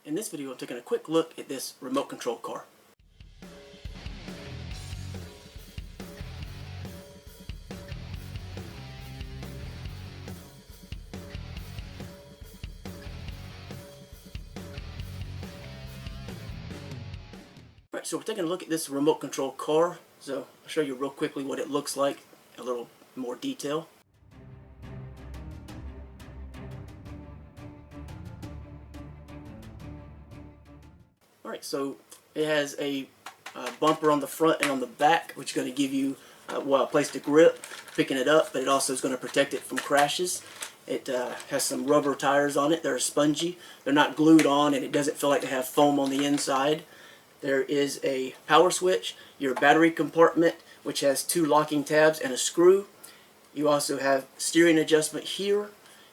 In this video, I'm taking a quick look at this remote control car. Alright, so we're taking a look at this remote control car. So I'll show you real quickly what it looks like, a little more detail. Alright, so it has a bumper on the front and on the back, which is going to give you a place to grip, picking it up, but it also is going to protect it from crashes. It has some rubber tires on it. They're spongy. They're not glued on, and it doesn't feel like they have foam on the inside. There is a power switch, your battery compartment, which has two locking tabs and a screw. You also have steering adjustment here,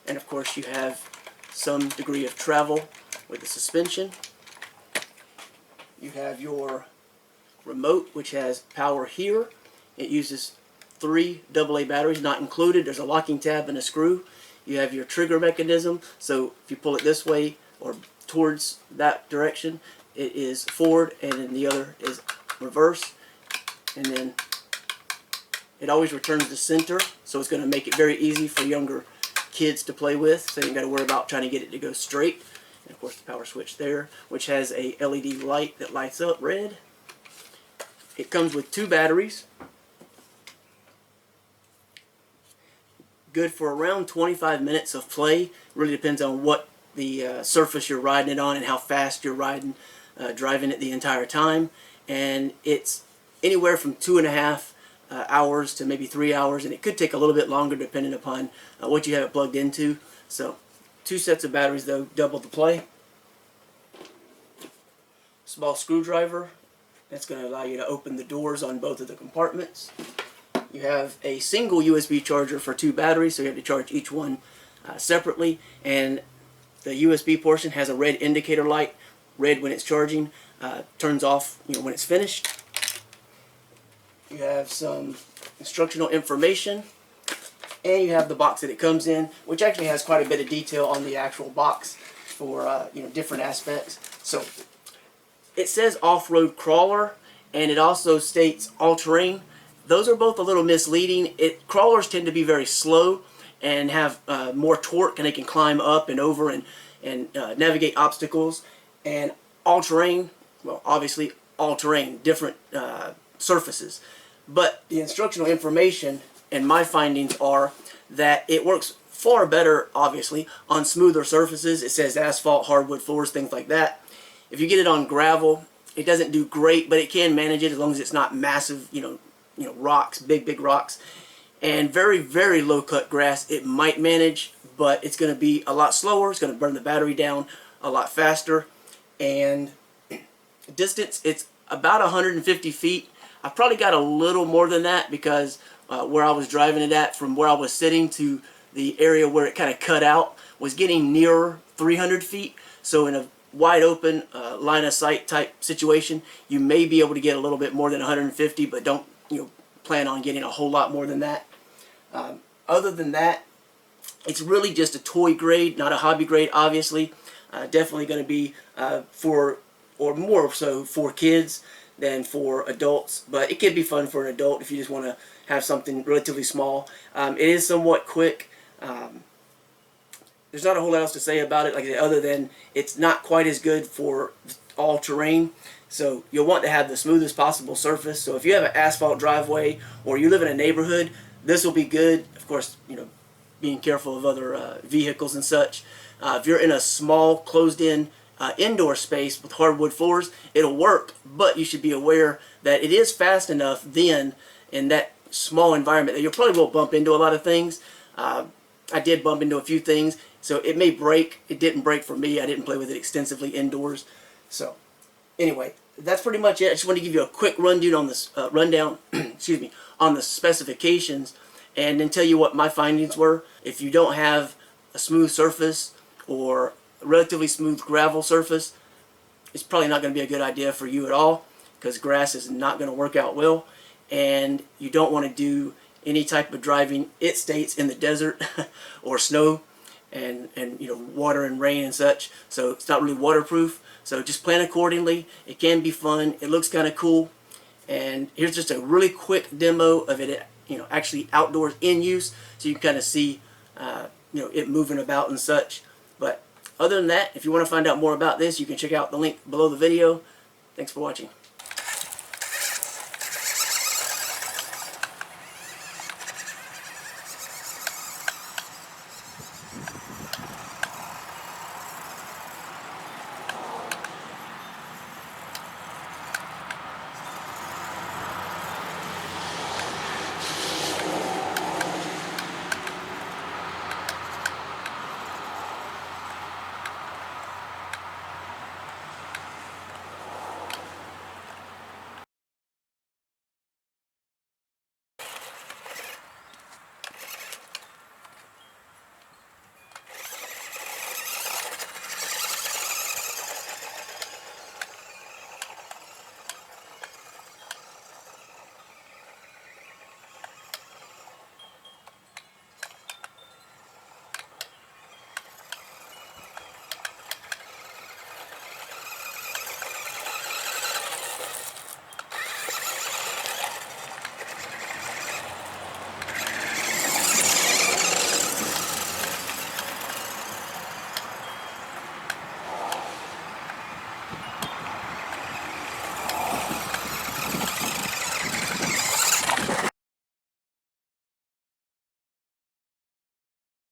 and of course you have some degree of travel with the suspension. You have your remote, which has power here. It uses 3 AA batteries, not included. There's a locking tab and a screw. You have your trigger mechanism, so if you pull it this way or towards that direction, it is forward, and then the other is reverse. And then it always returns to center, so it's going to make it very easy for younger kids to play with, so you ain't got to worry about trying to get it to go straight. And of course the power switch there, which has a LED light that lights up red. It comes with 2 batteries. Good for around 25 minutes of play. Really depends on what the surface you're riding it on and how fast you're driving it the entire time. And it's anywhere from 2.5 hours to maybe 3 hours, and it could take a little bit longer depending upon what you have it plugged into. So 2 sets of batteries though, double the play. Small screwdriver. That's going to allow you to open the doors on both of the compartments. You have a single USB charger for 2 batteries, so you have to charge each one separately. And the USB portion has a red indicator light, red when it's charging, turns off when it's finished. You have some instructional information, and you have the box that it comes in, which actually has quite a bit of detail on the actual box for different aspects. So it says off-road crawler, and it also states all-terrain. Those are both a little misleading. Crawlers tend to be very slow and have more torque, and they can climb up and over and navigate obstacles. And all-terrain, well, obviously all-terrain, different surfaces. But the instructional information and my findings are that it works far better, obviously, on smoother surfaces. It says asphalt, hardwood floors, things like that. If you get it on gravel, it doesn't do great, but it can manage it as long as it's not massive, rocks, big rocks. And very, very low cut grass, it might manage, but it's going to be a lot slower. It's going to burn the battery down a lot faster. And distance, it's about 150 feet. I probably got a little more than that because where I was driving it at, from where I was sitting to the area where it kind of cut out, was getting nearer 300 feet. So in a wide open line of sight type situation, you may be able to get a little bit more than 150, but don't plan on getting a whole lot more than that. Other than that, it's really just a toy grade, not a hobby grade, obviously. Definitely going to be for, or more so for kids than for adults, but it could be fun for an adult if you just want to have something relatively small. It is somewhat quick. There's not a whole lot else to say about it, like I said, other than it's not quite as good for all terrain. So you'll want to have the smoothest possible surface. So if you have an asphalt driveway or you live in a neighborhood, this will be good. Of course, being careful of other vehicles and such. If you're in a small, closed-in indoor space with hardwood floors, it'll work, but you should be aware that it is fast enough then in that small environment that you probably will bump into a lot of things. I did bump into a few things, so it may break. It didn't break for me. I didn't play with it extensively indoors. So anyway, that's pretty much it. I just want to give you a quick rundown on this excuse me, on the specifications, and then tell you what my findings were. If you don't have a smooth surface or a relatively smooth gravel surface, it's probably not going to be a good idea for you at all, because grass is not going to work out well, and you don't want to do any type of driving, it states, in the desert or snow. and you know, water and rain and such, so it's not really waterproof. So just plan accordingly. It can be fun. It looks kind of cool. And here's just a really quick demo of it, you know, actually outdoors in use, so you can kind of see you know, it moving about and such. But other than that, if you want to find out more about this, you can check out the link below the video. Thanks for watching.